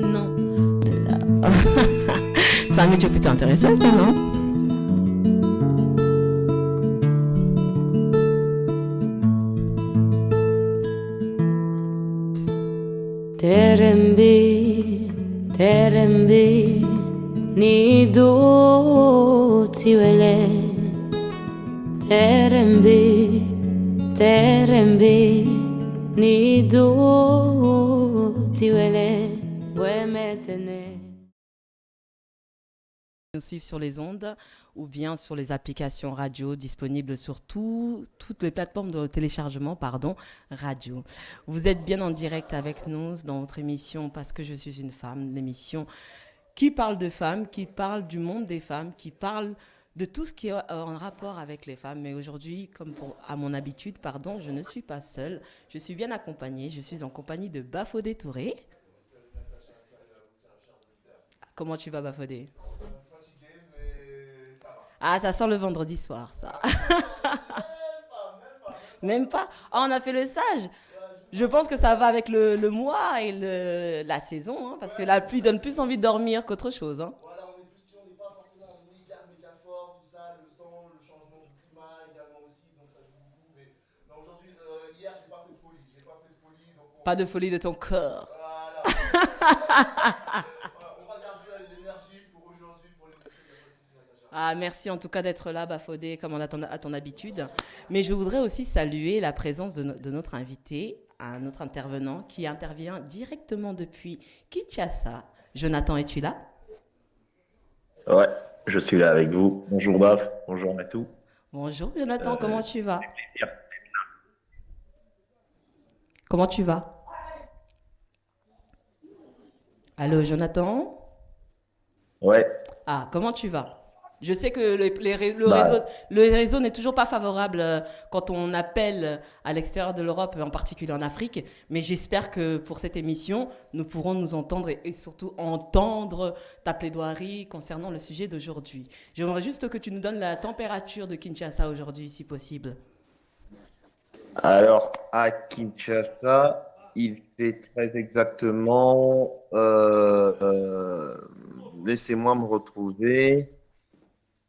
non. Là. C'est un métier plutôt intéressant, ça, non? Terembi, terembi, ni do tiwele. Terembi, terembi, ni do tiwele. Ouais, maintenant. Nous suivre sur les ondes ou bien sur les applications radio disponibles sur toutes les plateformes de téléchargement radio. Vous êtes bien en direct avec nous dans votre émission Parce que je suis une femme, l'émission qui parle de femmes, qui parle du monde des femmes, qui parle de tout ce qui est en rapport avec les femmes. Mais aujourd'hui, comme à mon habitude, je ne suis pas seule, je suis bien accompagnée, je suis en compagnie de Bafodé Touré. Comment tu vas, Bafodé? Ah, ça sent le vendredi soir, ça. Même pas. Ah, on a fait le sage. Je pense que ça va avec le mois et la saison, hein, parce que la pluie donne plus envie de dormir qu'autre chose. Hein. Voilà, on n'est pas forcément méga fort, tout ça, le temps, le changement du climat également aussi, donc ça joue beaucoup. Mais non, aujourd'hui, hier, j'ai pas fait de folie. Donc pas de folie de ton corps. Voilà. On va garder l'énergie pour aujourd'hui, pour l'émission. Ah, merci en tout cas d'être là, Bafodé, comme on attend à ton habitude. Mais je voudrais aussi saluer la présence de notre invité, un autre intervenant qui intervient directement depuis Kinshasa. Jonathan, es-tu là? Ouais, je suis là avec vous. Bonjour Baf, bonjour Matou. Bonjour Jonathan, comment tu vas? Comment tu vas? Allô Jonathan? Ouais. Ah, comment tu vas? Je sais que le réseau n'est toujours pas favorable quand on appelle à l'extérieur de l'Europe, en particulier en Afrique. Mais j'espère que pour cette émission, nous pourrons nous entendre et surtout entendre ta plaidoirie concernant le sujet d'aujourd'hui. J'aimerais juste que tu nous donnes la température de Kinshasa aujourd'hui, si possible. Alors, à Kinshasa, il fait très exactement... laissez-moi me retrouver...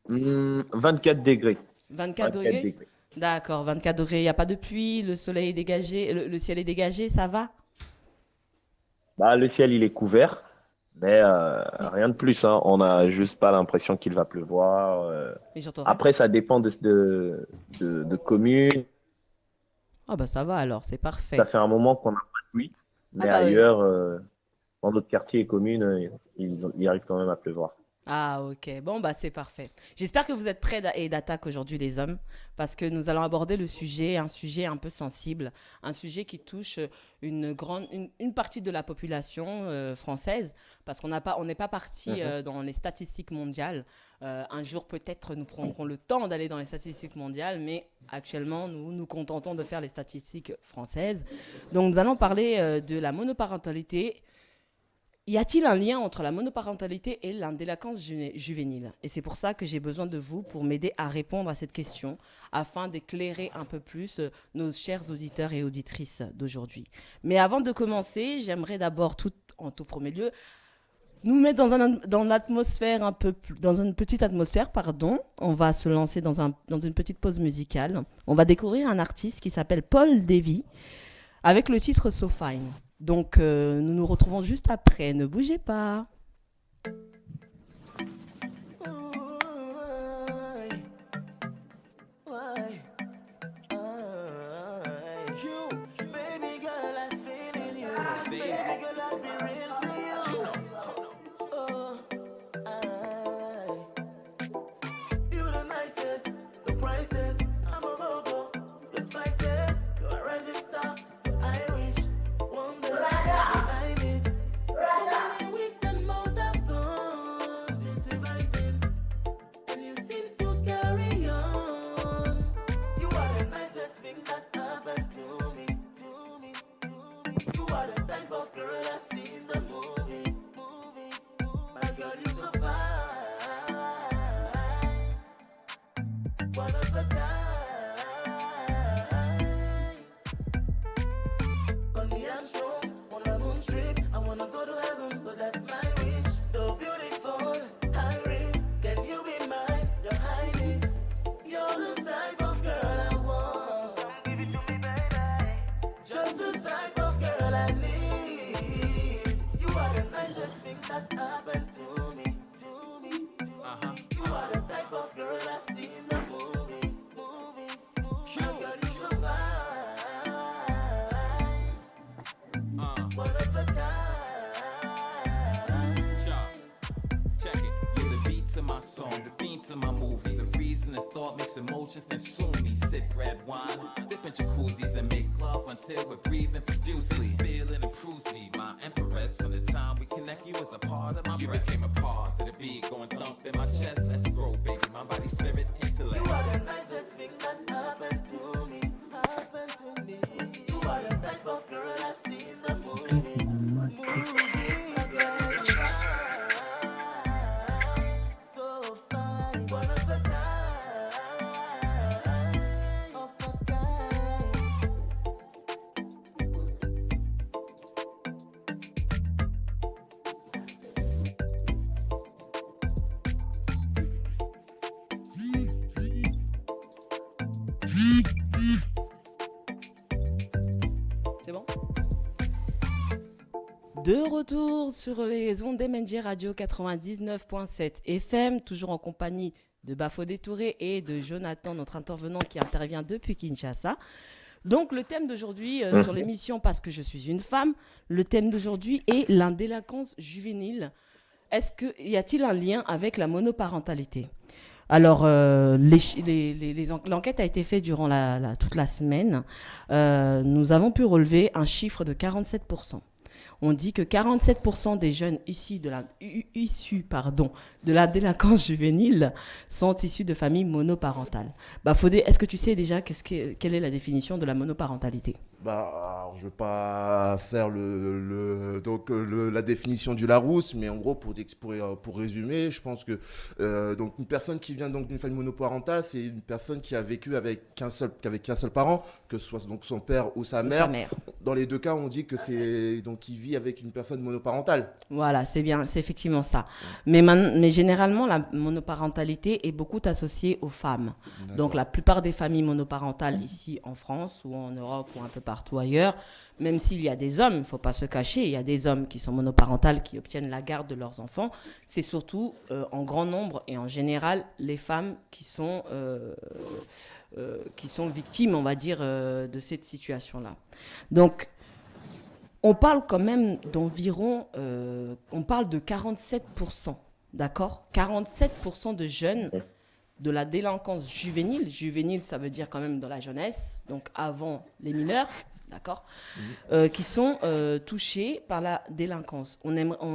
24 degrés. 24 degrés. D'accord, 24 degrés. Il n'y a pas de pluie, le soleil est dégagé, le ciel est dégagé, ça va? Le ciel, il est couvert, mais rien de plus. Hein. On n'a juste pas l'impression qu'il va pleuvoir. Après, ça dépend de communes. Ah bah ça va alors, c'est parfait. Ça fait un moment qu'on n'a pas de pluie, mais ailleurs, dans d'autres quartiers et communes, il arrive quand même à pleuvoir. Ah ok, bon bah c'est parfait. J'espère que vous êtes prêts et d'attaque aujourd'hui les hommes, parce que nous allons aborder un sujet un peu sensible, un sujet qui touche une partie de la population française, parce qu'on n'est pas parti dans les statistiques mondiales. Un jour peut-être nous prendrons le temps d'aller dans les statistiques mondiales, mais actuellement nous nous contentons de faire les statistiques françaises. Donc nous allons parler de la monoparentalité. Y a-t-il un lien entre la monoparentalité et l'indélinquance juvénile? Et c'est pour ça que j'ai besoin de vous pour m'aider à répondre à cette question, afin d'éclairer un peu plus nos chers auditeurs et auditrices d'aujourd'hui. Mais avant de commencer, j'aimerais d'abord, en tout premier lieu, nous mettre dans l'atmosphère dans une petite atmosphère, On va se lancer dans une petite pause musicale. On va découvrir un artiste qui s'appelle Paul Davy, avec le titre So Fine. Donc, nous nous retrouvons juste après. Ne bougez pas. On the Amsterdam, on a moon trip. I wanna go to heaven, but that all I need. You are the nicest thing that happened to me. You are the type of girl I see in the movies. My girl, you so fine. One of a kind. Check it. You're the beat to my song, the theme to my movie. The reason the thought makes emotions consume me. Sip red wine, dip in jacuzzis and make love until we're breathing profusely. This feeling improves me, my empress. From the time we connect, you was a part of my breath. You became a part of the beat going thump in my chest. Let's grow, baby, my body, spirit, intellect. You are the nicest thing that happened to me. You are the type of girl I see in the movies. So fine, one of a kind, of a kind. C'est bon? De retour sur les ondes d'MNJ Radio 99.7 FM, toujours en compagnie de Bafodé Touré et de Jonathan, notre intervenant qui intervient depuis Kinshasa. Donc le thème d'aujourd'hui sur l'émission Parce que je suis une femme, le thème d'aujourd'hui est la délinquance juvénile. Y a-t-il un lien avec la monoparentalité? Alors, l'enquête a été faite durant toute la semaine. Nous avons pu relever un chiffre de 47%. On dit que 47% des jeunes issus de la délinquance juvénile sont issus de familles monoparentales. Fodé, est-ce que tu sais déjà quelle est la définition de la monoparentalité? Alors, je ne vais pas faire la définition du Larousse, mais en gros, pour résumer, je pense que donc une personne qui vient donc d'une famille monoparentale, c'est une personne qui a vécu avec qu'un seul parent, que ce soit donc son père ou sa mère. Dans les deux cas, on dit que c'est donc qui vit avec une personne monoparentale. Voilà, c'est bien, c'est effectivement ça. Mais généralement, la monoparentalité est beaucoup associée aux femmes. D'accord. Donc, la plupart des familles monoparentales ici en France ou en Europe ou un peu partout ailleurs, même s'il y a des hommes, il ne faut pas se cacher, il y a des hommes qui sont monoparentales, qui obtiennent la garde de leurs enfants. C'est surtout en grand nombre et en général les femmes qui sont victimes, on va dire, de cette situation-là. Donc, on parle quand même d'environ, on parle de 47%, d'accord? 47% de jeunes de la délinquance juvénile. Juvénile, ça veut dire quand même dans la jeunesse, donc avant les mineurs, d'accord, qui sont touchés par la délinquance.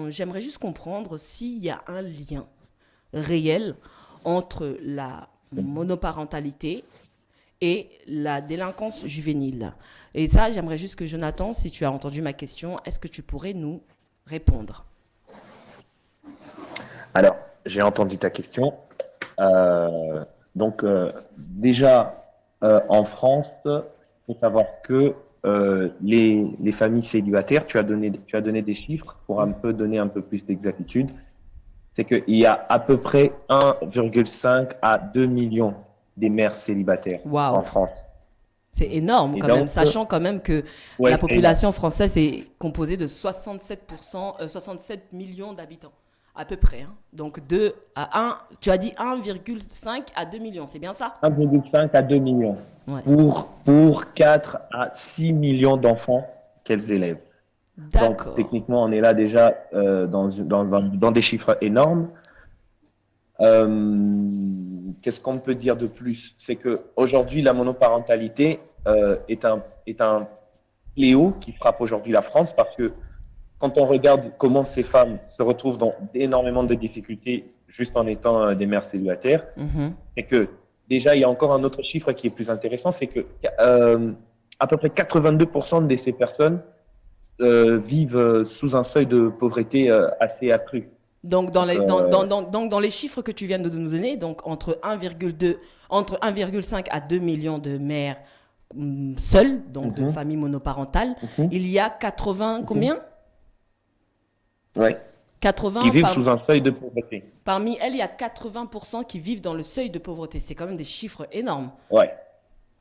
J'aimerais juste comprendre s'il y a un lien réel entre la monoparentalité et la délinquance juvénile. Et ça, j'aimerais juste que Jonathan, si tu as entendu ma question, est-ce que tu pourrais nous répondre? Alors, j'ai entendu ta question. Déjà, en France, il faut savoir que les familles célibataires, tu as donné des chiffres pour un peu donner un peu plus d'exactitude. C'est qu'il y a à peu près 1,5 à 2 millions des mères célibataires en France. C'est énorme quand même, sachant quand même que la population française est composée de 67 millions d'habitants, à peu près. Hein. Donc tu as dit 1,5 à 2 millions, c'est bien ça? 1,5 à 2 millions pour 4 à 6 millions d'enfants qu'elles élèvent. D'accord. Donc techniquement, on est là déjà dans des chiffres énormes. Qu'est-ce qu'on peut dire de plus? C'est qu'aujourd'hui, la monoparentalité est un fléau qui frappe aujourd'hui la France parce que quand on regarde comment ces femmes se retrouvent dans énormément de difficultés juste en étant des mères célibataires, c'est que déjà, il y a encore un autre chiffre qui est plus intéressant, c'est que à peu près 82% de ces personnes vivent sous un seuil de pauvreté assez accru. Donc, dans les chiffres que tu viens de nous donner, donc entre 1,5 à 2 millions de mères seules, donc de familles monoparentales, il y a 80 combien? Oui. 80 qui vivent sous un seuil de pauvreté. Parmi elles, il y a 80% qui vivent dans le seuil de pauvreté. C'est quand même des chiffres énormes. Ouais.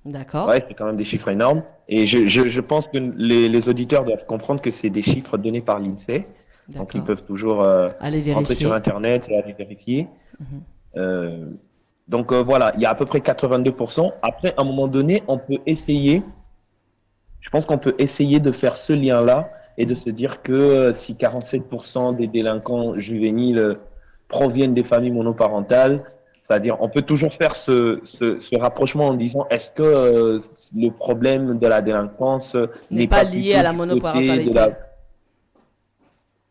D'accord. Ouais, c'est quand même des chiffres énormes. Et je pense que les auditeurs doivent comprendre que c'est des chiffres donnés par l'INSEE. Donc, ils D'accord. peuvent toujours Allez rentrer sur vérifier. Internet et aller vérifier. Mhm. Euh, donc, voilà, il y a à peu près 82%. Après, à un moment donné, on peut essayer, je pense qu'on peut essayer de faire ce lien-là et de se dire que si 47% des délinquants juvéniles proviennent des familles monoparentales, c'est-à-dire on peut toujours faire ce rapprochement en disant est-ce que le problème de la délinquance N'est n'est pas pas lié à plutôt la du côté de monoparentalité. la...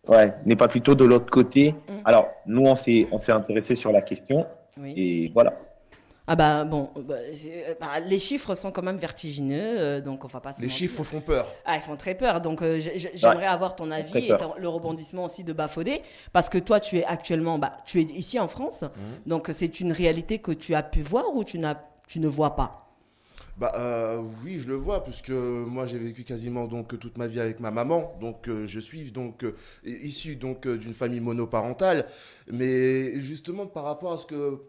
Ouais, n'est pas plutôt de l'autre côté. Mm. Alors, nous, on s'est intéressé sur la question Oui. et voilà. Ah bah bon, les chiffres sont quand même vertigineux, donc on va pas se Les mentir. chiffres font peur. Ah, ils font très peur. Donc, Ouais, j'aimerais avoir ton très avis et peur. le rebondissement aussi de Bafodé. Parce que toi, tu es actuellement, tu es ici en France. Donc, c'est une réalité que tu as pu voir ou tu ne vois pas? Oui, je le vois, puisque moi j'ai vécu quasiment donc toute ma vie avec ma maman, donc je suis donc issu donc d'une famille monoparentale, mais justement par rapport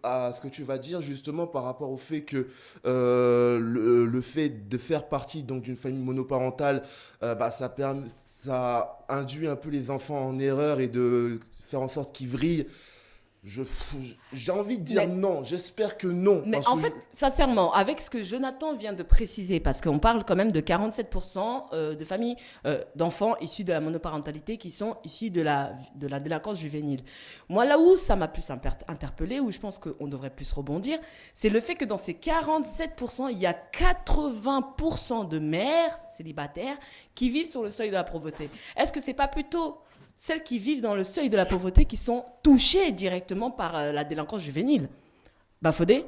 à ce que tu vas dire, justement par rapport au fait que le fait de faire partie donc d'une famille monoparentale, ça induit un peu les enfants en erreur et de faire en sorte qu'ils vrillent. Je, j'ai envie de dire Mais- non, j'espère que non. Mais Parce en que fait, sincèrement, avec ce que Jonathan vient de préciser, parce qu'on parle quand même de 47% de familles d'enfants issus de la monoparentalité qui sont issus de la délinquance juvénile. Moi, là où ça m'a plus interpellé, où je pense qu'on devrait plus rebondir, c'est le fait que dans ces 47%, il y a 80% de mères célibataires qui vivent sur le seuil de la pauvreté. Est-ce que c'est pas plutôt celles qui vivent dans le seuil de la pauvreté qui sont touchées directement par la délinquance juvénile? Bafodé?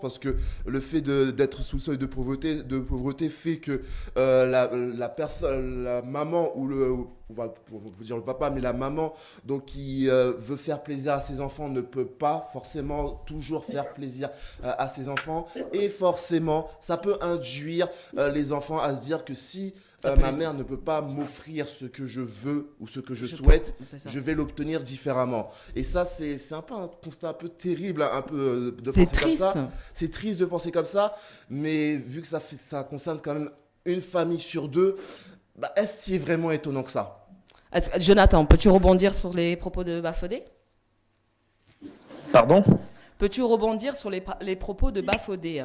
Parce que le fait d'être sous le seuil de pauvreté fait que la personne, la maman on va dire le papa, mais la maman, donc qui veut faire plaisir à ses enfants ne peut pas forcément toujours faire plaisir à ses enfants, et forcément, ça peut induire les enfants à se dire que si Ça peut ma les- mère ne peut pas m'offrir ce que je veux ou ce que je Je souhaite, pense, c'est ça. je vais l'obtenir différemment. Et ça, c'est un peu un constat un peu terrible, un peu de C'est penser comme triste. ça. C'est triste de penser comme ça, mais vu que ça concerne quand même une famille sur deux, est-ce si vraiment étonnant que ça? Jonathan, peux-tu rebondir sur les propos de Bafodé? Pardon? Peux-tu rebondir sur les propos de Bafodé?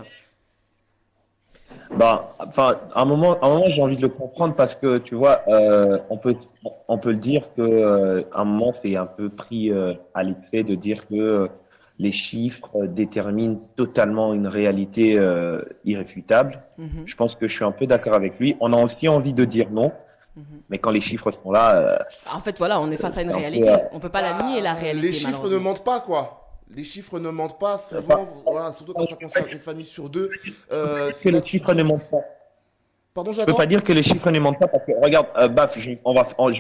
Enfin, à un moment, j'ai envie de le comprendre parce que tu vois, on peut le dire que à un moment, c'est un peu pris à l'excès de dire que les chiffres déterminent totalement une réalité irréfutable. Mhm, Je pense que je suis un peu d'accord avec lui. On a aussi envie de dire non, mhm. mais quand les chiffres sont là, En fait, voilà, on est face à une c'est un peu, réalité. On peut pas la nier, la réalité, Les chiffres ne malheureusement. mentent pas, quoi. Les chiffres ne mentent pas, souvent, voilà, surtout quand ça concerne une famille sur deux. que C'est là les que tu chiffres dis- ne mentent pas. Pardon, Je peux j'attends. pas dire que les chiffres ne mentent pas parce que regarde, Baf, je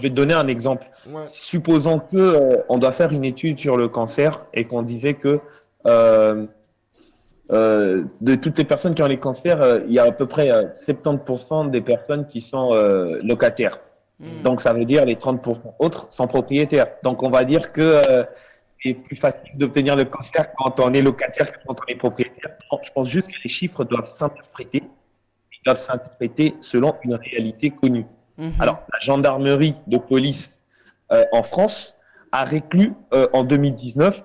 vais te donner un exemple. Ouais. Supposons que on doit faire une étude sur le cancer et qu'on disait que euh, de toutes les personnes qui ont les cancers, il y a à peu près 70% des personnes qui sont locataires. Mm. Donc ça veut dire les 30% autres sont propriétaires. Donc on va dire que c'est plus facile d'obtenir le cancer quand on est locataire que quand on est propriétaire. Non, je pense juste que les chiffres doivent s'interpréter selon une réalité connue. Mhm. Alors, la gendarmerie de police en France a réclus en 2019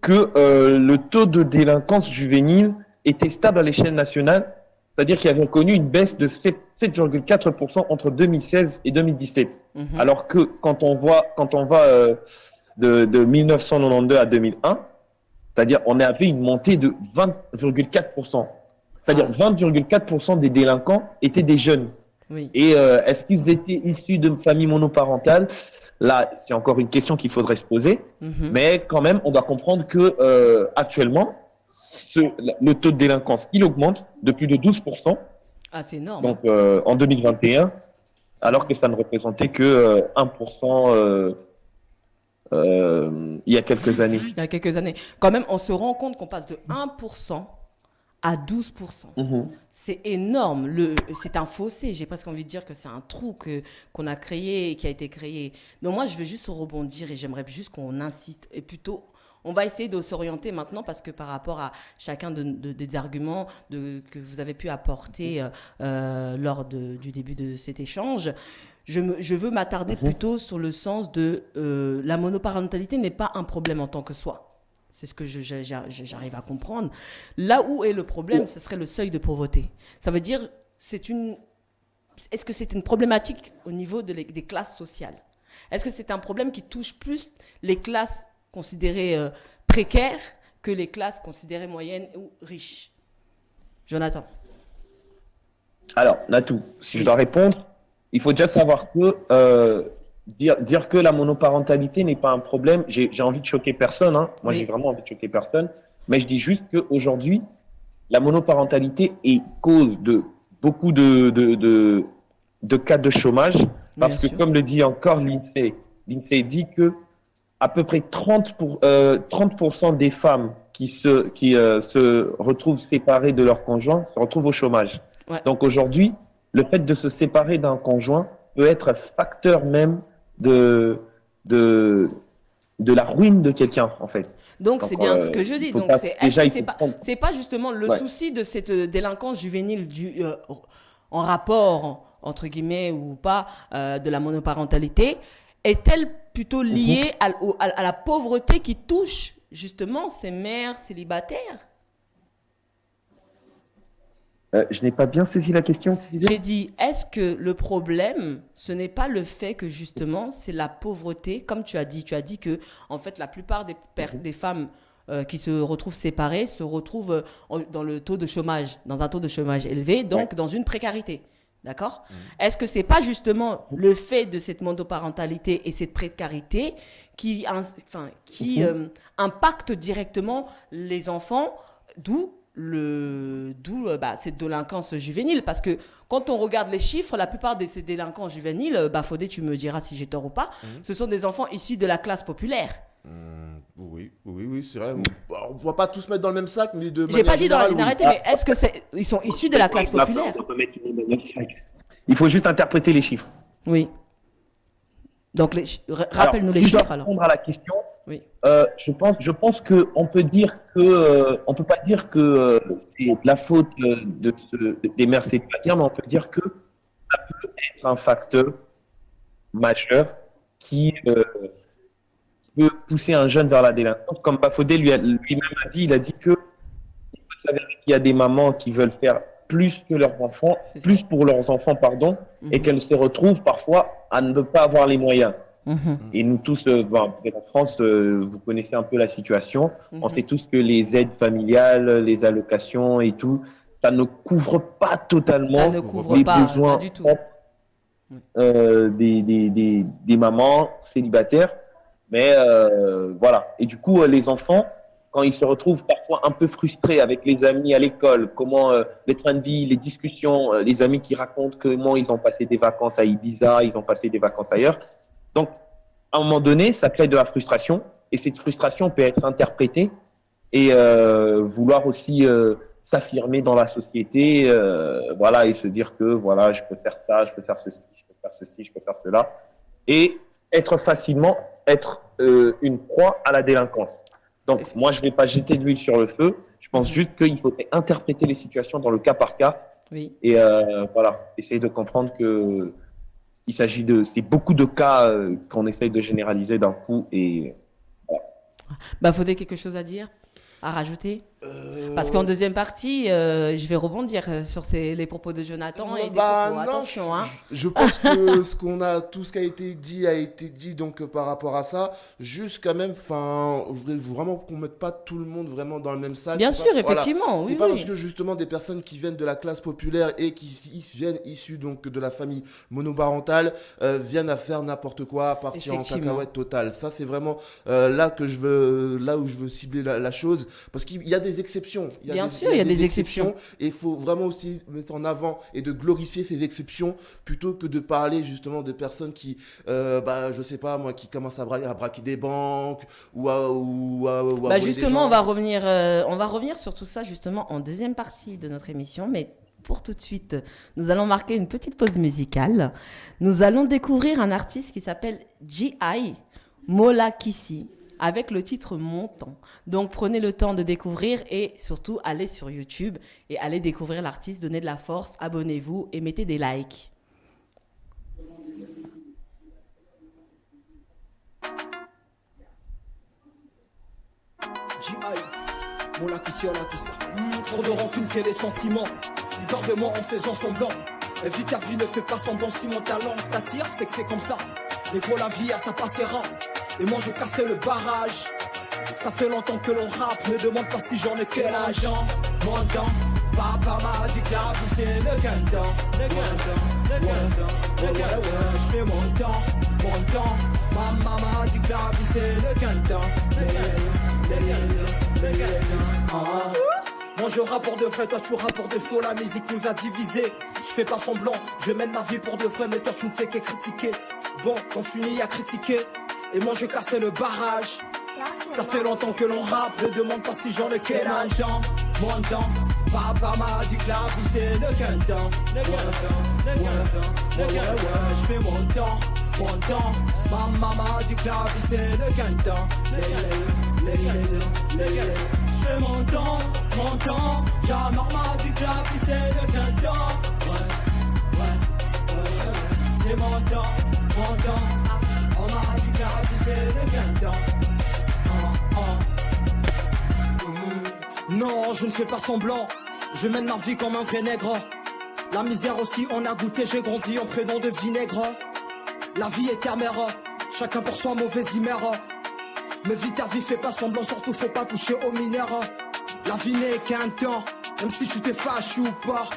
que le taux de délinquance juvénile était stable à l'échelle nationale, c'est-à-dire qu'il avait connu une baisse de 7,4% entre 2016 et 2017. Mhm. Alors que quand on va de 1992 à 2001, c'est-à-dire on avait une montée de 20,4%. C'est-à-dire Ah. 20,4% des délinquants étaient des jeunes. Oui. Et est-ce qu'ils étaient issus de familles monoparentales? Là, c'est encore une question qu'il faudrait se poser. Mhm. Mais quand même, on doit comprendre que actuellement, le taux de délinquance, il augmente de plus de 12%, Ah, c'est énorme. donc en 2021, alors que ça ne représentait que 1% il y a quelques années. Il y a quelques années. Quand même, on se rend compte qu'on passe de 1% à 12%. Mhm. C'est énorme. C'est un fossé. J'ai presque envie de dire que c'est un trou qu'on a créé et qui a été créé. Donc moi, je veux juste rebondir et j'aimerais juste qu'on insiste. Et plutôt, On va essayer de s'orienter maintenant parce que par rapport à chacun des arguments que vous avez pu apporter lors du début de cet échange, je veux m'attarder plutôt sur le sens de la monoparentalité n'est pas un problème en tant que soi. C'est ce que j'arrive à comprendre. Là où est le problème, ce serait le seuil de pauvreté. Ça veut dire, est-ce que c'est une problématique au niveau des classes sociales? Est-ce que c'est un problème qui touche plus les classes considérées précaires que les classes considérées moyennes ou riches? Jonathan. Alors, Natou, si je dois répondre, il faut déjà savoir que dire que la monoparentalité n'est pas un problème, j'ai envie de choquer personne, hein. Moi j'ai vraiment envie de choquer personne, mais je dis juste qu'aujourd'hui, la monoparentalité est cause de beaucoup de cas de chômage, parce que comme le dit encore l'INSEE dit que à peu près 30% des femmes qui se retrouvent séparées de leur conjoint se retrouvent au chômage. Ouais. Donc aujourd'hui, le fait de se séparer d'un conjoint peut être un facteur même de la ruine de quelqu'un, en fait. Donc c'est bien ce que je dis. Donc c'est pas justement le souci de cette délinquance juvénile en rapport, entre guillemets, ou pas, de la monoparentalité, est-elle plutôt liée à la pauvreté qui touche justement ces mères célibataires? Je n'ai pas bien saisi la question. J'ai dit, est-ce que le problème, ce n'est pas le fait que justement, c'est la pauvreté, comme tu as dit que en fait, la plupart des femmes qui se retrouvent séparées se retrouvent dans un taux de chômage élevé, donc dans une précarité. D'accord ? Est-ce que c'est pas justement le fait de cette monoparentalité et cette précarité qui impacte directement les enfants, d'où cette délinquance juvénile? Parce que quand on regarde les chiffres, la plupart de ces délinquants juvéniles, Fodé, tu me diras si j'ai tort ou pas, ce sont des enfants issus de la classe populaire. Oui, c'est vrai. On ne va pas tous mettre dans le même sac, mais de J'ai pas dit dans la généralité, mais est-ce que ils sont issus de la classe populaire? Il faut juste interpréter les chiffres. Oui. Donc, rappelle-nous les chiffres alors. Pour répondre à la question, oui. Je pense qu'on peut dire que on peut pas dire que c'est de la faute des mères célibataires, mais on peut dire que ça peut être un facteur majeur qui peut pousser un jeune vers la délinquance. Comme Bafodé lui-même a dit, il a dit que il faut savoir qu'il y a des mamans qui veulent faire plus que leurs enfants, plus pour leurs enfants, et qu'elles se retrouvent parfois à ne pas avoir les moyens. Et nous tous, vous êtes en France, vous connaissez un peu la situation. On sait tous que les aides familiales, les allocations et tout, ça ne couvre pas totalement les besoins du tout. Des mamans célibataires. Mais voilà. Et du coup, les enfants, quand ils se retrouvent parfois un peu frustrés avec les amis à l'école, comment les trains de vie, les discussions, les amis qui racontent comment ils ont passé des vacances à Ibiza, ils ont passé des vacances ailleurs. Donc, à un moment donné, ça crée de la frustration, et cette frustration peut être interprétée et vouloir aussi s'affirmer dans la société, voilà, et se dire que voilà, je peux faire ça, je peux faire ceci, je peux faire ceci, je peux faire cela, et être facilement une proie à la délinquance. Donc, moi, je ne vais pas jeter de l'huile sur le feu. Je pense juste qu'il faut interpréter les situations dans le cas par cas. Oui. Et voilà, essayer de comprendre que c'est beaucoup de cas qu'on essaye de généraliser d'un coup. Et voilà. Faudrait quelque chose à dire, à rajouter? Parce qu'en deuxième partie, je vais rebondir sur les propos de Jonathan et des propos. Attention, hein. Je pense que tout ce qui a été dit donc par rapport à ça. Juste quand même, je voudrais vraiment qu'on mette pas tout le monde vraiment dans le même sac. Bien sûr, effectivement. Voilà. C'est pas parce que justement des personnes qui viennent de la classe populaire et qui viennent issues donc de la famille monoparentale viennent à faire n'importe quoi, à partir en cacahuète totale. Ça c'est vraiment là où je veux cibler la chose, parce qu'il y a des exceptions. Il y a des exceptions. Et il faut vraiment aussi mettre en avant et de glorifier ces exceptions plutôt que de parler justement de personnes qui, je sais pas moi, qui commencent à braquer des banques ou à justement, on va revenir sur tout ça justement en deuxième partie de notre émission, mais pour tout de suite, nous allons marquer une petite pause musicale. Nous allons découvrir un artiste qui s'appelle G.I. Molakisi. avec le titre Montant. Donc prenez le temps de découvrir et surtout allez sur YouTube et allez découvrir l'artiste, donnez de la force, abonnez-vous et mettez des likes. Mon la qui sort. Trop de rancune, quel est sentiment. Il dort de moi en faisant semblant. Vite ta vie, ne fais pas semblant. Si mon talent t'attire, c'est que c'est comme ça. Les gros, la vie, ça passera. Et moi, je casserai le barrage. Ça fait longtemps que l'on rappe. Ne demande pas si j'en ai quel âge. Mon temps, papa m'a dit que la vie, c'est le gain-temps. Je fais mon temps. Maman m'a dit que la vie, c'est le gain-temps. Moi je rappe pour de vrai, toi tu rappes pour de faux. La musique nous a divisés. Je fais pas semblant, je mène ma vie pour de vrai. Mais toi tu ne sais que critiquer. Bon, on finit à critiquer. Et moi je cassais le barrage. Ça fait longtemps que l'on rappe. Ne demande pas si j'en ai quel âge. Mon temps, papa m'a dit que la vie c'est le gain-temps. Je fais mon temps. Maman m'a dit que la vie c'est le gain-temps. Je fais mon temps. Jamar m'a dit que la vie c'est le gain-temps. Je fais mon temps. On m'a dit que la vie c'est le gain-temps. Non, je ne fais pas semblant. Je mène ma vie comme un vrai nègre. La misère aussi, on a goûté, j'ai grandi en prenant de vinaigre. La vie est amère, chacun pour soi, mauvaise humeur. Mais vite ta vie, fais pas semblant, surtout faut pas toucher aux mineurs. La vie n'est qu'un temps, même si tu t'es fâché ou pas.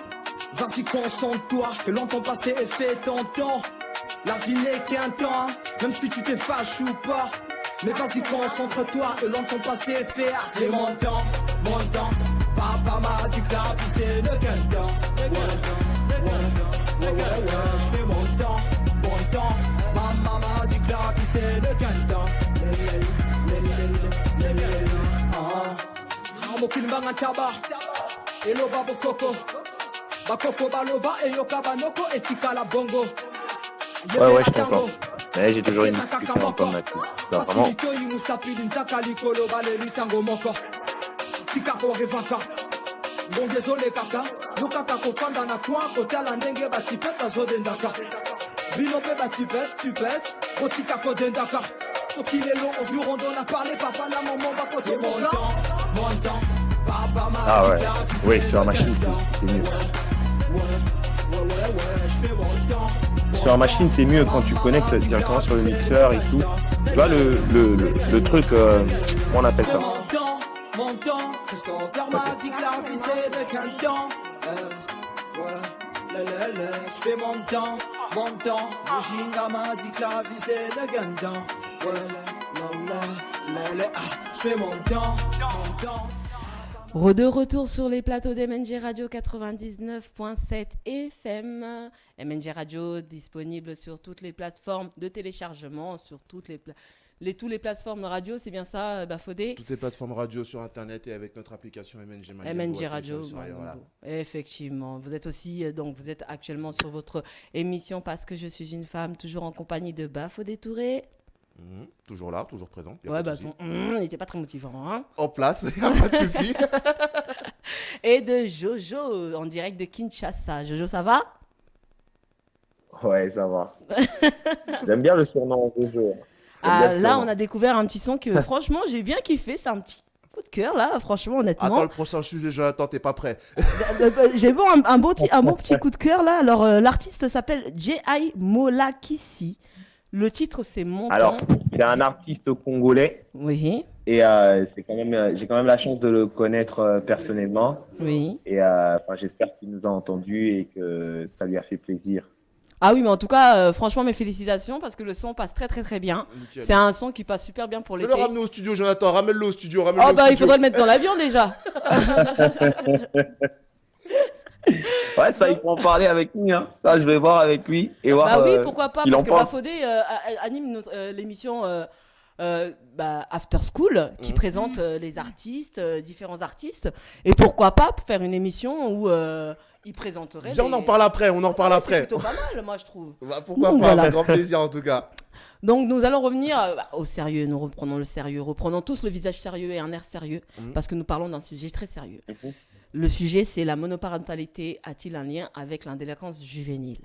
Vas-y, concentre-toi, que longtemps passé est fait tentant. La vie n'est qu'un temps, même si tu t'es fâché ou pas. Mais vas-y, concentre-toi, que longtemps passé est fait. C'est mon temps. Papa m'a dit que la vie c'est le gain-temps. Je fais mon temps. Maman m'a dit que la vie c'est le gain-temps. Mokil mbanga taba. Elo babo koko. Bakoko baloba et yoka banoko et tika la bongo. Ouais, je comprends. Mais j'ai toujours une discussion en commun. Vraiment. Bon désolé kaka, yo kaka kofanda na kwa kotala ndenge batipeta zodendaka. Bino pe batipet, otika kodendaka. Tokilelo au bureau on a parlé papa na maman ba kote mon temps. Papa m'a Ah ouais, oui, sur la machine c'est mieux. Je fais mon temps. Sur la machine c'est mieux quand tu connectes directement sur le mixeur et tout. Tu vois le truc, on appelle ça. Mon temps, Christopher m'a dit que la vie c'est de quel temps. Je fais mon temps. Mujinga m'a dit que la vie c'est de quel temps. Je fais mon temps. De retour sur les plateaux d'MNG Radio 99.7 FM. MNG Radio disponible sur toutes les plateformes de téléchargement, sur toutes les plateformes de radio, c'est bien ça, Bafodé? Toutes les plateformes radio sur Internet et avec notre application MNG Radio. MNG Radio, voilà. Effectivement. Vous êtes aussi, donc vous êtes actuellement sur votre émission Parce que je suis une femme, toujours en compagnie de Bafodé Touré. Toujours là, toujours présent. Ouais, il n'était pas très motivant. Hein. En place, il n'y a pas de souci. Et de Jojo, en direct de Kinshasa. Jojo, ça va? Ouais, ça va. J'aime bien le surnom Jojo. Là, on a découvert un petit son que, franchement, j'ai bien kiffé. C'est un petit coup de cœur, là, franchement, honnêtement. Attends, le prochain sujet, Jonathan, t'es pas prêt. J'ai un bon petit coup de cœur, là. Alors, l'artiste s'appelle J.I. Molakisi. Le titre, c'est Mon Temps. Alors, c'est un artiste congolais. Oui. Et j'ai quand même la chance de le connaître personnellement. Oui. Et j'espère qu'il nous a entendus et que ça lui a fait plaisir. Ah oui, mais en tout cas, franchement, mes félicitations parce que le son passe très très très bien. Nickel. C'est un son qui passe super bien pour l'été. Fais-le ramener au studio, Jonathan. Ramène-le au studio. Il faudrait le mettre dans l'avion déjà. Ouais, ça, il faut en parler avec lui. Hein. Ça, je vais voir avec lui. Et voir, oui, pourquoi pas, parce que pense. Bafodé anime l'émission After School qui présente les artistes, différents artistes. Et pourquoi pas faire une émission où ils présenteraient. Viens, on en parle après. C'est plutôt pas mal, moi, je trouve. Pourquoi pas, voilà. avec grand plaisir en tout cas. Donc, nous allons revenir au sérieux. Nous reprenons le sérieux. Reprenons tous le visage sérieux et un air sérieux parce que nous parlons d'un sujet très sérieux. Le sujet, c'est la monoparentalité a-t-il un lien avec la délinquance juvénile ?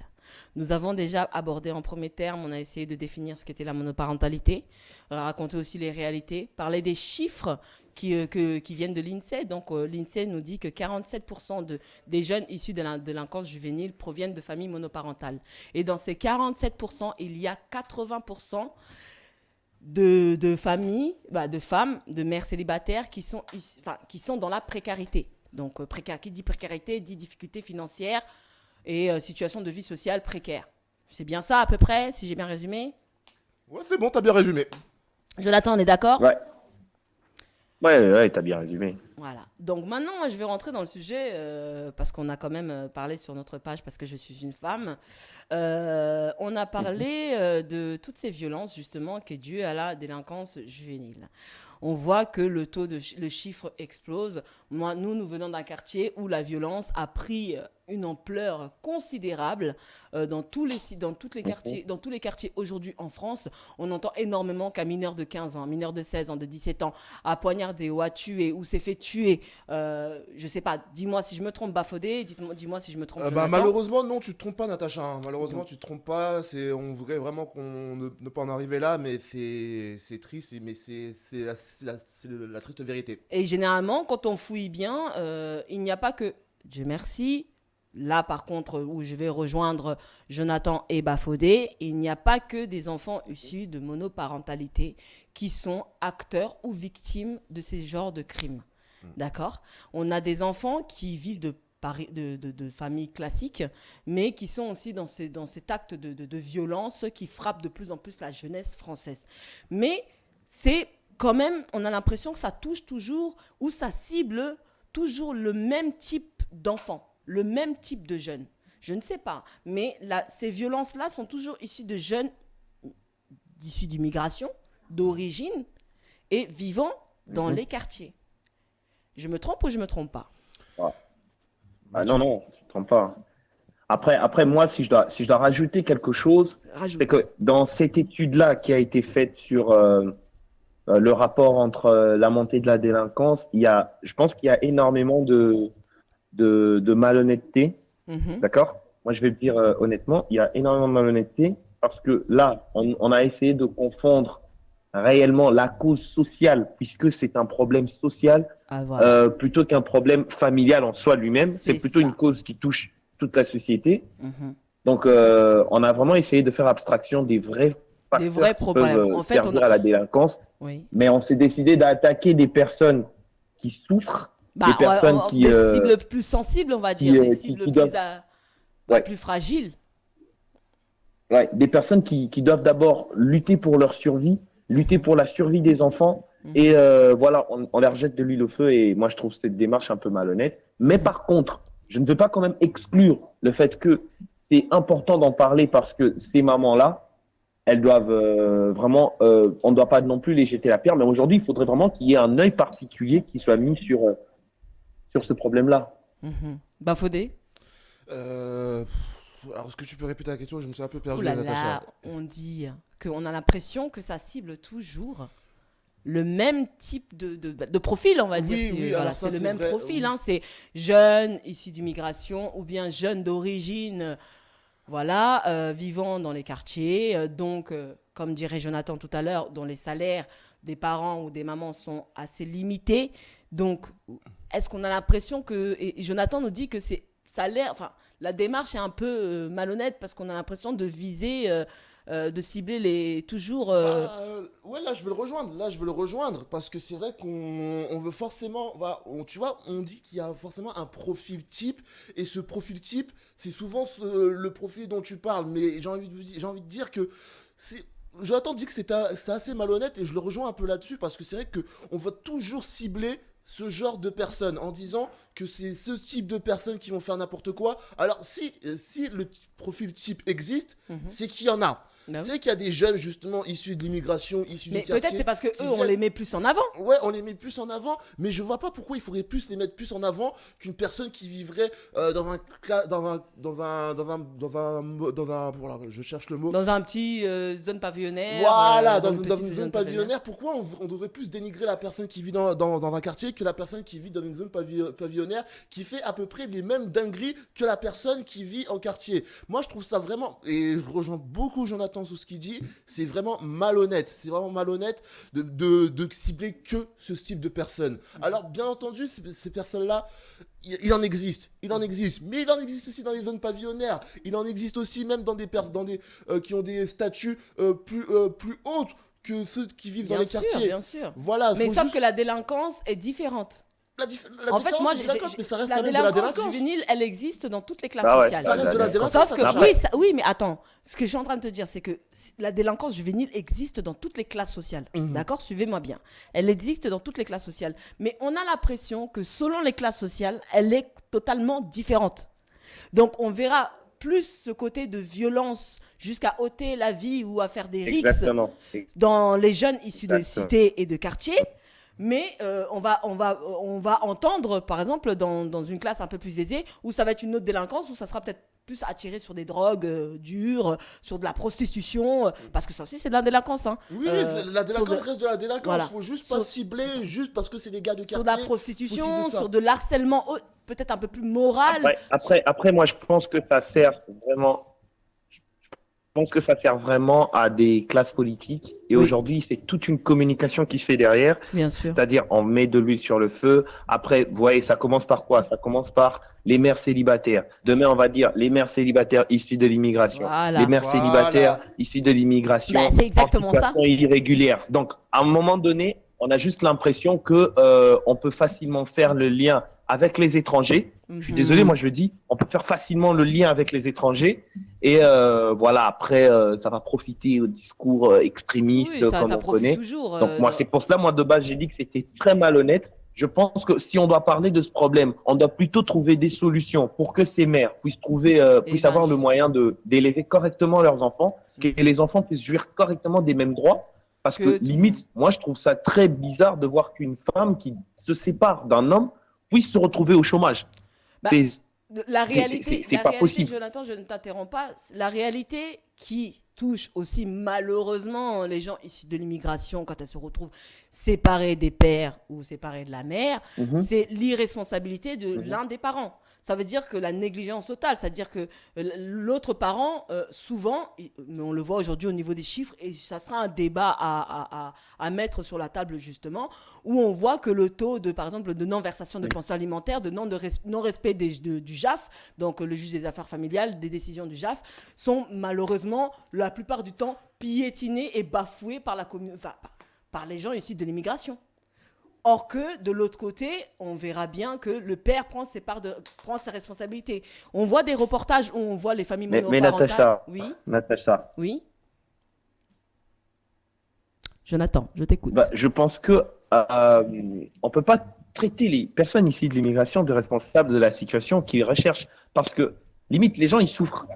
Nous avons déjà abordé en premier terme, on a essayé de définir ce qu'était la monoparentalité, raconter aussi les réalités, parler des chiffres qui viennent de l'INSEE. Donc l'INSEE nous dit que 47% des jeunes issus de la délinquance juvénile proviennent de familles monoparentales. Et dans ces 47%, il y a 80% de familles, de femmes, de mères célibataires qui sont dans la précarité. Donc qui dit précarité dit difficulté financière et situation de vie sociale précaire. C'est bien ça à peu près, si j'ai bien résumé ? Ouais, c'est bon, t'as bien résumé. Jonathan, on est d'accord ? Ouais, t'as bien résumé. Voilà. Donc maintenant, moi, je vais rentrer dans le sujet parce qu'on a quand même parlé sur notre page parce que je suis une femme. On a parlé de toutes ces violences justement qui est due à la délinquance juvénile. On voit que le chiffre explose. Nous venons d'un quartier où la violence a pris une ampleur considérable dans tous les quartiers aujourd'hui en France. On entend énormément qu'un mineur de 15 ans, un mineur de 16 ans, de 17 ans a poignardé ou a tué ou s'est fait tuer. Je sais pas, dis-moi si je me trompe, Bafodé, dis-moi si je me trompe. Malheureusement, non, tu te trompes pas, Natacha. Malheureusement, tu te trompes pas. On voudrait vraiment qu'on ne pas en arriver là, mais c'est triste, mais c'est la triste vérité. Et généralement, quand on fouille bien, il n'y a pas que, Dieu merci, là par contre où je vais rejoindre Jonathan et Bafodé, il n'y a pas que des enfants issus de monoparentalité qui sont acteurs ou victimes de ces genres de crimes. D'accord ? On a des enfants qui vivent de familles classiques, mais qui sont aussi dans cet acte de violence qui frappe de plus en plus la jeunesse française. Mais c'est quand même, on a l'impression que ça touche toujours ou ça cible toujours le même type d'enfants, le même type de jeunes. Je ne sais pas, mais ces violences-là sont toujours issues de jeunes issus d'immigration, d'origine et vivant dans les quartiers. Je me trompe ou je me trompe pas ? Non, tu te trompes pas. Après moi, si je dois rajouter quelque chose, c'est que dans cette étude-là qui a été faite sur le rapport entre la montée de la délinquance, je pense qu'il y a énormément de malhonnêteté. D'accord ? Moi, je vais le dire honnêtement, il y a énormément de malhonnêteté parce que là, on a essayé de confondre réellement la cause sociale, puisque c'est un problème social, plutôt qu'un problème familial en soi lui-même. C'est plutôt une cause qui touche toute la société. Donc, on a vraiment essayé de faire abstraction des vrais problèmes en fait, servir à la délinquance. Oui. Mais on s'est décidé d'attaquer des personnes qui souffrent, des personnes des cibles plus sensibles, on va dire, des cibles plus fragiles. Ouais, des personnes qui doivent d'abord lutter pour leur survie, lutter pour la survie des enfants. Et voilà, on leur jette de l'huile au feu. Et moi, je trouve cette démarche un peu malhonnête. Mais par contre, je ne veux pas quand même exclure le fait que c'est important d'en parler parce que ces mamans-là, elles doivent vraiment, on ne doit pas non plus les jeter la pierre, mais aujourd'hui, il faudrait vraiment qu'il y ait un œil particulier qui soit mis sur ce problème-là. Bafodé ? Alors, est-ce que tu peux répéter la question ? Je me suis un peu perdu, Natacha. On dit qu'on a l'impression que ça cible toujours le même type de profil, on va dire. Oui, voilà, c'est le même profil. Hein, c'est jeunes issus d'immigration ou bien jeunes d'origine, vivant dans les quartiers. Donc, comme dirait Jonathan tout à l'heure, dont les salaires des parents ou des mamans sont assez limités. Donc, est-ce qu'on a l'impression que... Et Jonathan nous dit que la démarche est un peu malhonnête parce qu'on a l'impression de viser... de cibler toujours... Ouais, là, je veux le rejoindre parce que c'est vrai qu'on veut forcément... tu vois, on dit qu'il y a forcément un profil type et ce profil type, c'est souvent le profil dont tu parles. Mais j'ai envie de dire que Jonathan dit que c'est assez malhonnête et je le rejoins un peu là-dessus parce que c'est vrai qu'on va toujours cibler ce genre de personnes en disant que c'est ce type de personnes qui vont faire n'importe quoi. Alors, si le profil type existe, c'est qu'il y en a. Ben C'est qu'il y a des jeunes, justement, issus de l'immigration, issus du Mais quartier. peut-être c'est parce que qui eux, on les met plus en avant. Ouais, on les met plus en avant, mais je vois pas pourquoi il faudrait plus les mettre plus en avant qu'une personne qui vivrait voilà, je cherche le mot. Dans un petit zone pavillonnaire. Voilà, dans une une petite zone pavillonnaire. Pourquoi on devrait plus dénigrer la personne qui vit dans un quartier que la personne qui vit dans une zone pavillonnaire qui fait à peu près les mêmes dingueries que la personne qui vit en quartier. Moi, je trouve ça vraiment, et je rejoins beaucoup Jonathan sur ce qu'il dit, c'est vraiment malhonnête. C'est vraiment malhonnête de cibler que ce type de personnes. Alors, bien entendu, ces personnes-là, il en existe, mais il en existe aussi dans les zones pavillonnaires. Il en existe aussi même dans des qui ont des statuts plus hautes que ceux qui vivent dans les quartiers. Bien sûr. Voilà. Mais sauf que la délinquance est différente. En fait, moi, la délinquance juvénile, elle existe dans toutes les classes sociales. Ça reste de la délinquance. Sauf que, oui, mais attends. Ce que je suis en train de te dire, c'est que la délinquance juvénile existe dans toutes les classes sociales. D'accord ? Suivez-moi bien. Elle existe dans toutes les classes sociales. Mais on a l'impression que selon les classes sociales, elle est totalement différente. Donc, on verra plus ce côté de violence jusqu'à ôter la vie ou à faire des rixes dans les jeunes issus de cités et de quartiers. Mais on va entendre, par exemple, dans une classe un peu plus aisée, où ça va être une autre délinquance, où ça sera peut-être plus attiré sur des drogues dures, sur de la prostitution, parce que ça aussi c'est de la délinquance. Hein. Oui, la délinquance reste de la délinquance. Voilà. Faut juste pas cibler juste parce que c'est des gars de quartier. Sur de la prostitution, sur de l'harcèlement, peut-être un peu plus moral. Après, moi je pense que ça sert vraiment. Je pense que ça sert vraiment à des classes politiques. Et aujourd'hui, c'est toute une communication qui se fait derrière. Bien sûr. C'est-à-dire, on met de l'huile sur le feu. Après, vous voyez, ça commence par quoi ? Ça commence par les mères célibataires. Demain, on va dire les mères célibataires issues de l'immigration. Voilà. Les mères célibataires issues de l'immigration. C'est exactement en situation irrégulière. Donc, à un moment donné, on a juste l'impression que on peut facilement faire le lien avec les étrangers. Je suis désolé, moi je le dis, on peut faire facilement le lien avec les étrangers et voilà, après ça va profiter au discours extrémiste comme on connaît. Toujours, donc moi c'est pour cela, moi de base j'ai dit que c'était très malhonnête. Je pense que si on doit parler de ce problème, on doit plutôt trouver des solutions pour que ces mères puissent avoir le moyen d'élever correctement leurs enfants, que les enfants puissent jouir correctement des mêmes droits. Parce que limite, moi je trouve ça très bizarre de voir qu'une femme qui se sépare d'un homme puisse se retrouver au chômage. La réalité, c'est pas possible. Jonathan, je ne t'interromps pas. La réalité qui touche aussi malheureusement les gens issus de l'immigration quand elles se retrouvent séparées des pères ou séparées de la mère, c'est l'irresponsabilité de l'un des parents. Ça veut dire que la négligence totale, c'est-à-dire que l'autre parent, souvent, mais on le voit aujourd'hui au niveau des chiffres, et ça sera un débat à mettre sur la table justement, où on voit que le taux de, par exemple, de non-versation de pension alimentaire, de non-respect du JAF, donc le juge des affaires familiales, des décisions du JAF, sont malheureusement, la plupart du temps, piétinés et bafoués par par les gens issus de l'immigration. Or que, de l'autre côté, on verra bien que le père prend ses responsabilités. On voit des reportages où on voit les familles monoparentales. Mais Natacha. Oui. Jonathan, je t'écoute. Je pense que on peut pas traiter les personnes ici de l'immigration de responsables de la situation qu'ils recherchent. Parce que, limite, les gens, ils souffrent.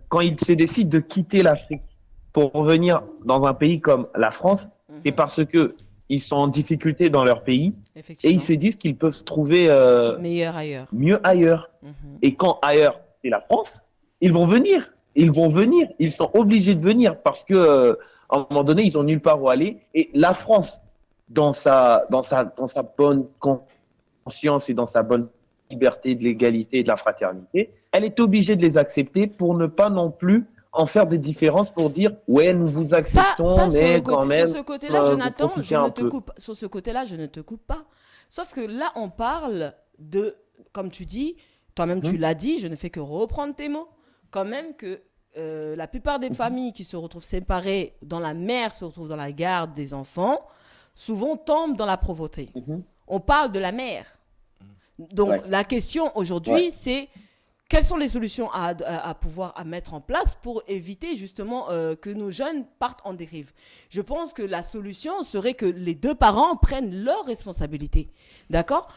Quand ils se décident de quitter l'Afrique pour revenir dans un pays comme la France, c'est parce que ils sont en difficulté dans leur pays et ils se disent qu'ils peuvent se trouver mieux ailleurs. Et quand ailleurs, c'est la France, ils vont venir. Ils sont obligés de venir parce que à un moment donné, ils ont nulle part où aller. Et la France, dans sa bonne conscience et dans sa bonne liberté, de l'égalité et de la fraternité, elle est obligée de les accepter pour ne pas non plus en faire des différences pour dire ouais, nous vous acceptons, mais quand même sur ce côté-là, Jonathan, sur ce côté-là, je ne te coupe pas. Sauf que là, on parle de, comme tu dis, toi-même tu l'as dit, je ne fais que reprendre tes mots, quand même que la plupart des familles qui se retrouvent séparées, dont la mère se retrouve dans la garde des enfants, souvent tombent dans la pauvreté. On parle de la mère. Donc la question aujourd'hui, c'est quelles sont les solutions à mettre en place pour éviter justement que nos jeunes partent en dérive. Je pense que la solution serait que les deux parents prennent leurs responsabilités. D'accord ?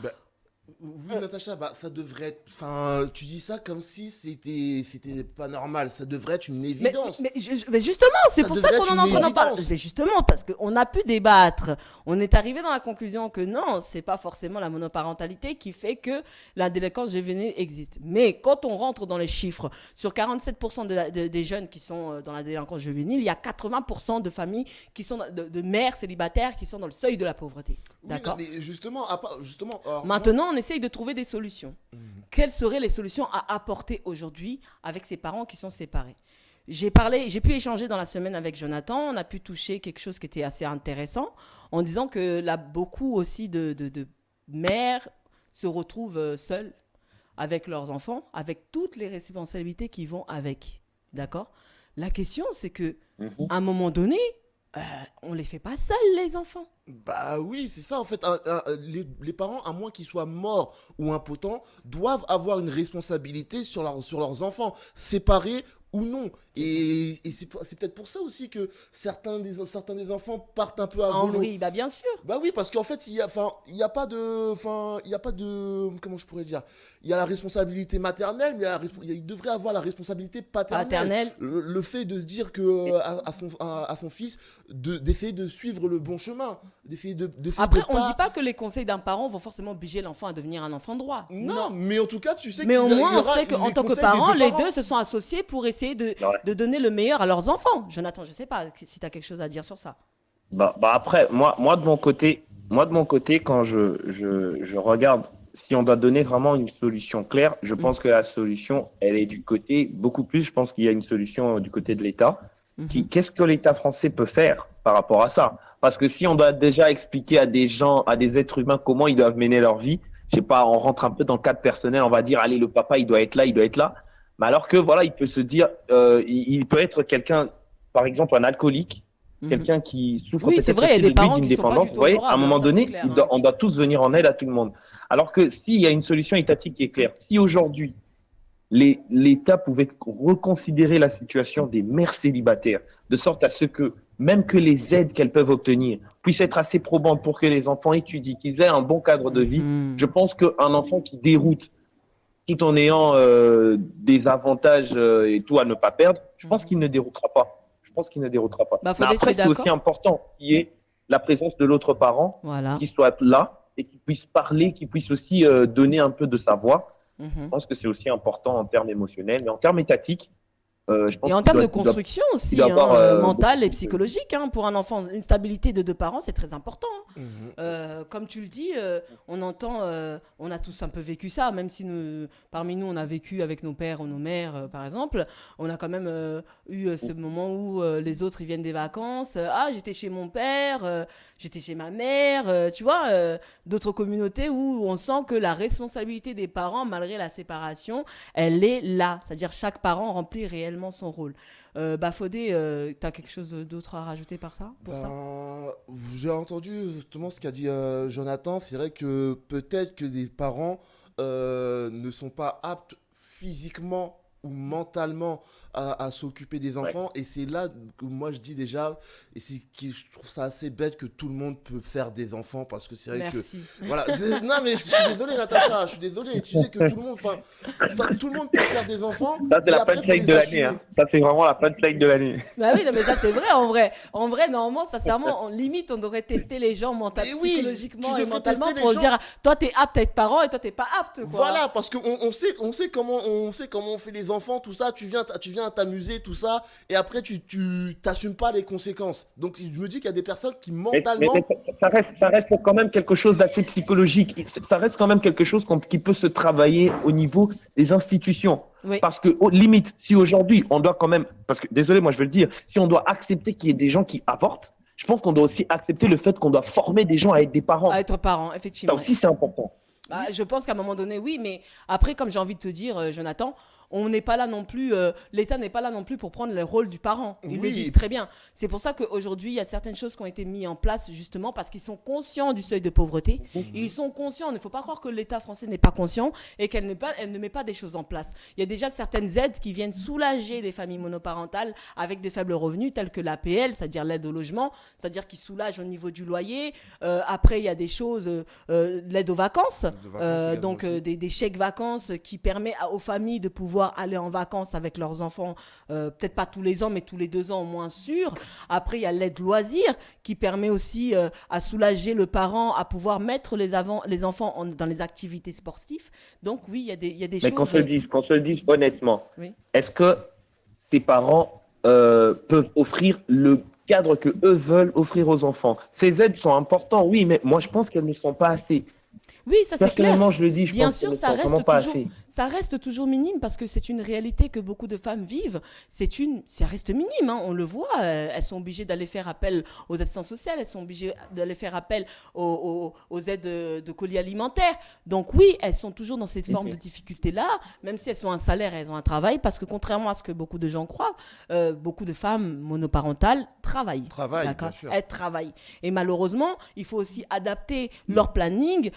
Oui, Natacha, bah, ça devrait être. Enfin, tu dis ça comme si c'était pas normal. Ça devrait être une évidence. Mais justement, c'est Ça pour ça devrait qu'on être en est en une train d'en parler. évidence. Mais justement, parce qu'on a pu débattre. On est arrivé dans la conclusion que non, c'est pas forcément la monoparentalité qui fait que la délinquance juvénile existe. Mais quand on rentre dans les chiffres, sur 47% des jeunes qui sont dans la délinquance juvénile, il y a 80% de familles qui sont de mères célibataires qui sont dans le seuil de la pauvreté. Oui, D'accord. mais justement, alors, Maintenant, on essaye de trouver des solutions. Quelles seraient les solutions à apporter aujourd'hui avec ces parents qui sont séparés? J'ai pu échanger dans la semaine avec Jonathan. On a pu toucher quelque chose qui était assez intéressant en disant que là, beaucoup aussi de mères se retrouvent seules avec leurs enfants, avec toutes les responsabilités qui vont avec. D'accord? La question, c'est que à un moment donné, on les fait pas seuls, les enfants. bah oui, c'est ça en fait. Les parents, à moins qu'ils soient morts ou impotents, doivent avoir une responsabilité sur leurs enfants, séparés ou non. Et c'est peut-être pour ça aussi que certains des enfants partent un peu à En volo. vrille, bah bien sûr. Bah oui, parce qu'en fait, il y a pas de, comment je pourrais dire, il y a la responsabilité maternelle, mais il devrait avoir la responsabilité paternelle. Paternelle. Le fait de se dire que à son fils d'essayer de suivre le bon chemin, d'essayer Après, on ne dit pas que les conseils d'un parent vont forcément obliger l'enfant à devenir un enfant droit. Non, mais en tout cas, tu sais Mais au qu'il y moins, on aura sait qu'en les tant que conseils des parents, les parents. deux se sont associés pour essayer de donner le meilleur à leurs enfants. Jonathan, je ne sais pas si tu as quelque chose à dire sur ça. Bah après, moi de mon côté, quand je regarde, si on doit donner vraiment une solution claire, je pense que la solution, elle est du côté, beaucoup plus, je pense qu'il y a une solution du côté de l'État. Qu'est-ce que l'État français peut faire par rapport à ça? Parce que si on doit déjà expliquer à des gens, à des êtres humains comment ils doivent mener leur vie, je sais pas, on rentre un peu dans le cadre personnel, on va dire, allez, le papa, il doit être là, il doit être là. Mais alors que voilà, il peut se dire, il peut être quelqu'un, par exemple, un alcoolique, quelqu'un qui souffre Oui, c'est peut-être vrai, il y a aussi des de parents vie qui sont pas d'indépendance. du tout Vous voyez, à un honorables, moment ça, c'est donné, clair, on doit tous venir en aide à tout le monde. Alors que s'il y a une solution étatique qui est claire, si aujourd'hui l'État pouvait reconsidérer la situation des mères célibataires, de sorte à ce que même que les aides qu'elles peuvent obtenir puissent être assez probantes pour que les enfants étudient, qu'ils aient un bon cadre de vie, je pense qu'un enfant qui déroute tout en ayant des avantages et tout à ne pas perdre, je pense qu'il ne déroutera pas. Je pense qu'il ne déroutera pas. Bah, Mais Faudé, après, tu es c'est aussi d'accord? important qu'il y ait la présence de l'autre parent Voilà. qui soit là et qui puisse parler, qui puisse aussi donner un peu de sa voix. Je pense que c'est aussi important en termes émotionnels, mais en termes étatiques, je pense Et en qu'il termes de doit- il doit- construction aussi, il doit avoir, mentale beaucoup et de- psychologique, pour un enfant, une stabilité de deux parents, c'est très important. Comme tu le dis, on entend, on a tous un peu vécu ça, même si parmi nous, on a vécu avec nos pères ou nos mères, par exemple, on a quand même eu ce moment où les autres, ils viennent des vacances, j'étais chez mon père, j'étais chez ma mère, tu vois, d'autres communautés où on sent que la responsabilité des parents, malgré la séparation, elle est là, c'est-à-dire chaque parent remplit réellement son rôle. Fodé, tu as quelque chose d'autre à rajouter pour ça? J'ai entendu justement ce qu'a dit Jonathan. C'est vrai que peut-être que des parents ne sont pas aptes physiquement ou mentalement à s'occuper des enfants. Et c'est là que moi je dis déjà, et je trouve ça assez bête que tout le monde peut faire des enfants, parce que c'est vrai Merci. que... Voilà, non mais je suis désolé Natacha, je suis désolé. Tu sais que tout le monde peut faire des enfants. Ça, c'est mais la après, faut punchline les de l'année. assumer. Hein. Ça, c'est vraiment la punchline de l'année. Bah oui, non, mais ça c'est vrai en vrai. En vrai, normalement, sincèrement, limite, on devrait tester les gens Mais oui, psychologiquement tu et devrais mentalement tester les pour gens. dire, toi t'es apte à être parent et toi t'es pas apte, quoi. Voilà, parce qu'on on sait comment on fait les enfants, tout ça. Tu viens t'amuser, tout ça, et après tu t'assumes pas les conséquences. Donc je me dis qu'il y a des personnes qui mentalement... Mais ça reste quand même quelque chose d'assez psychologique. Ça reste quand même quelque chose qui peut se travailler au niveau des institutions. Oui. Parce que, limite, si aujourd'hui, on doit quand même, parce que, désolé, moi je veux le dire, si on doit accepter qu'il y ait des gens qui avortent, je pense qu'on doit aussi accepter le fait qu'on doit former des gens à être des parents. À être parent, effectivement. Ça aussi, c'est important. Je pense qu'à un moment donné, oui, mais après, comme j'ai envie de te dire, Jonathan, on n'est pas là non plus, l'État n'est pas là non plus pour prendre le rôle du parent. Ils le Oui. disent très bien. C'est pour ça qu'aujourd'hui, il y a certaines choses qui ont été mises en place justement parce qu'ils sont conscients du seuil de pauvreté. Ils sont conscients. Il ne faut pas croire que l'État français n'est pas conscient et qu'elle ne met pas des choses en place. Il y a déjà certaines aides qui viennent soulager les familles monoparentales avec de faibles revenus, telles que l'APL, c'est-à-dire l'aide au logement, c'est-à-dire qui soulage au niveau du loyer. Après, il y a des choses, l'aide aux vacances, donc des chèques vacances qui permet aux familles de pouvoir aller en vacances avec leurs enfants, peut-être pas tous les ans, mais tous les 2 ans au moins sûr. Après, il y a l'aide loisir qui permet aussi à soulager le parent, à pouvoir mettre les enfants dans les activités sportives. Donc oui, il y a des choses... Mais qu'on se le dise honnêtement, Oui. est-ce que ces parents peuvent offrir le cadre que eux veulent offrir aux enfants? Ces aides sont importantes, oui, mais moi je pense qu'elles ne sont pas assez. Oui, ça c'est clair. Personnellement, je le dis, je Bien pense sûr, qu'elles ne ça sont vraiment reste, pas toujours, assez. ça reste toujours minime parce que c'est une réalité que beaucoup de femmes vivent. Ça reste minime, hein, on le voit. Elles sont obligées d'aller faire appel aux assistances sociales, elles sont obligées d'aller faire appel aux aides de colis alimentaires. Donc oui, elles sont toujours dans cette forme de difficulté-là, même si elles ont un salaire, elles ont un travail, parce que contrairement à ce que beaucoup de gens croient, beaucoup de femmes monoparentales travaillent. D'accord, bien sûr. elles travaillent. Et malheureusement, il faut aussi adapter leur planning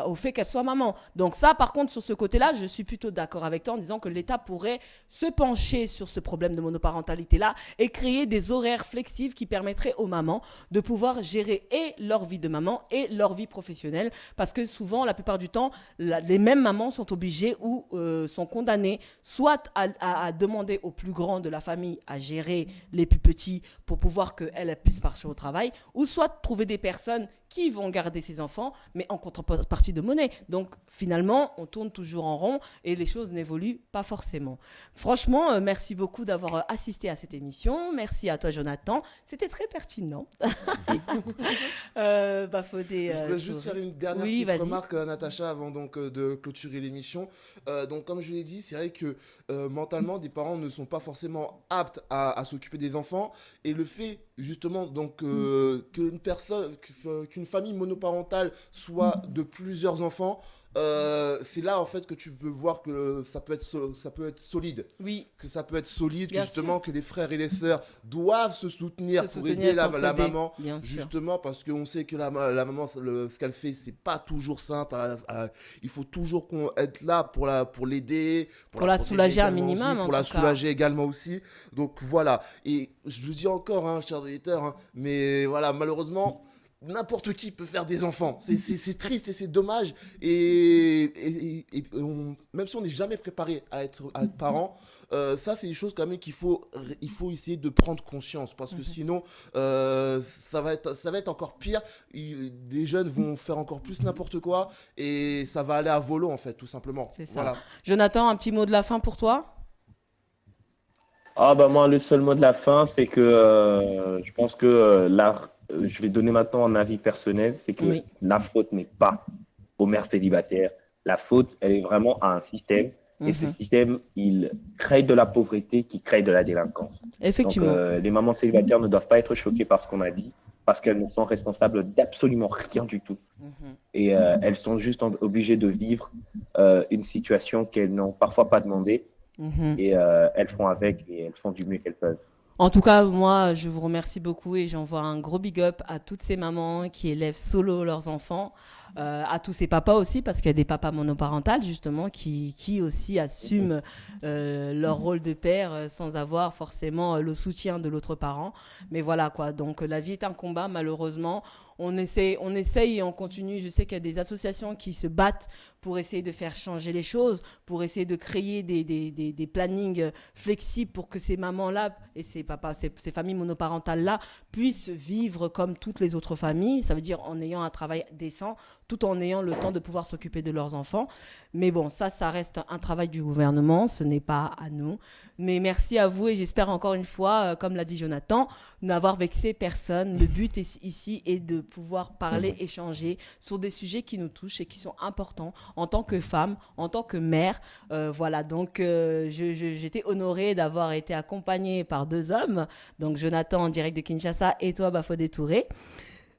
au fait qu'elle soit maman. Donc ça, par contre, sur ce côté-là, je suis plutôt d'accord avec toi en disant que l'État pourrait se pencher sur ce problème de monoparentalité-là et créer des horaires flexibles qui permettraient aux mamans de pouvoir gérer et leur vie de maman et leur vie professionnelle. Parce que souvent, la plupart du temps, les mêmes mamans sont obligées ou sont condamnées soit à demander aux plus grands de la famille à gérer les plus petits pour pouvoir qu'elles puissent partir au travail, ou soit trouver des personnes qui vont garder ses enfants, mais en contrepartie de monnaie. Donc, finalement, on tourne toujours en rond et les choses n'évoluent pas forcément. Franchement, merci beaucoup d'avoir assisté à cette émission. Merci à toi, Jonathan. C'était très pertinent. Bafodé, je peux juste faire une dernière petite remarque, Natacha, avant donc, de clôturer l'émission. Donc, comme je l'ai dit, c'est vrai que mentalement, des parents ne sont pas forcément aptes à s'occuper des enfants. Et le fait, justement, donc, qu'une famille monoparentale soit de plusieurs enfants, c'est là en fait que tu peux voir que ça peut être solide. Oui. Que ça peut être solide, Bien justement, sûr. que les frères et les sœurs doivent se soutenir pour aider la maman. Bien justement, parce qu'on sait que la maman, ce qu'elle fait, c'est pas toujours simple. Il faut toujours être là pour l'aider. Pour la soulager un minimum. Pour la soulager également aussi. Donc voilà. Et je le dis encore, hein, chers auditeurs, hein, mais voilà, malheureusement, n'importe qui peut faire des enfants. C'est triste et c'est dommage. Même si on n'est jamais préparé à être parent, ça, c'est des choses quand même il faut essayer de prendre conscience. Parce que sinon, ça va être encore pire. Les jeunes vont faire encore plus n'importe quoi. Et ça va aller à volo, en fait, tout simplement. C'est ça. Voilà. Jonathan, un petit mot de la fin pour toi ? Moi, le seul mot de la fin, c'est que je pense que je vais donner maintenant un avis personnel, c'est que la faute n'est pas aux mères célibataires. La faute, elle est vraiment à un système. Et ce système, il crée de la pauvreté qui crée de la délinquance. Effectivement. Donc, les mamans célibataires ne doivent pas être choquées par ce qu'on a dit, parce qu'elles ne sont responsables d'absolument rien du tout. Et elles sont juste obligées de vivre une situation qu'elles n'ont parfois pas demandée. Et elles font avec et elles font du mieux qu'elles peuvent. En tout cas, moi, je vous remercie beaucoup et j'envoie un gros big up à toutes ces mamans qui élèvent solo leurs enfants, à tous ces papas aussi, parce qu'il y a des papas monoparentales, justement, qui aussi assument leur rôle de père sans avoir forcément le soutien de l'autre parent. Mais voilà, quoi. Donc, la vie est un combat, malheureusement. On essaye et on continue. Je sais qu'il y a des associations qui se battent pour essayer de faire changer les choses, pour essayer de créer des plannings flexibles pour que ces mamans-là et ces papas, ces familles monoparentales-là puissent vivre comme toutes les autres familles. Ça veut dire en ayant un travail décent, tout en ayant le temps de pouvoir s'occuper de leurs enfants. Mais bon, ça reste un travail du gouvernement, ce n'est pas à nous. Mais merci à vous et j'espère encore une fois, comme l'a dit Jonathan, n'avoir vexé personne. Le but ici est de pouvoir parler, échanger sur des sujets qui nous touchent et qui sont importants en tant que femme, en tant que mère. Voilà, donc j'étais honorée d'avoir été accompagnée par 2 hommes, donc Jonathan en direct de Kinshasa et toi, Bafodé Touré.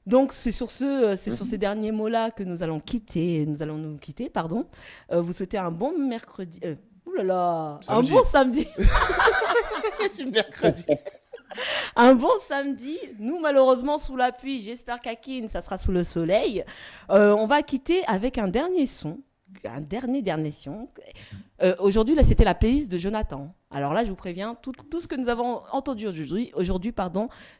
Donc, c'est sur ces derniers mots-là que nous allons nous quitter, pardon. Vous souhaitez un bon mercredi, Ouh là là, Samedi. un bon samedi. Mercredi. Un bon samedi. Nous, malheureusement, sous la pluie. J'espère qu'Akin, ça sera sous le soleil. On va quitter avec un dernier son. Un dernier son. Aujourd'hui, là, c'était la playlist de Jonathan. Alors là, je vous préviens, tout ce que nous avons entendu aujourd'hui,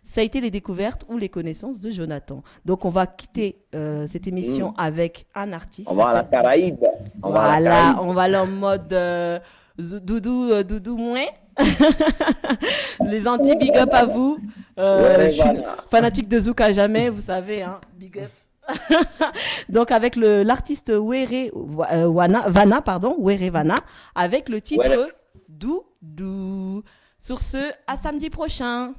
ça a été les découvertes ou les connaissances de Jonathan. Donc, on va quitter cette émission avec un artiste. On va à la Caraïbe. On va aller en mode doudou moins. Les anti big up à vous. Je suis fanatique de Zouk à jamais, vous savez, hein, big up. Donc avec l'artiste Were Vana, avec le titre Doudou. Sur ce, à samedi prochain.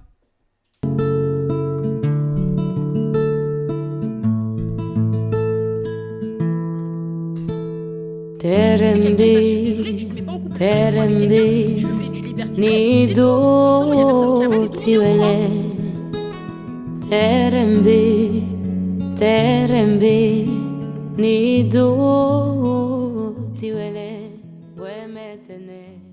Terembe, Nido Tiwele, Terembe, Nido Tiwele, Wemetene.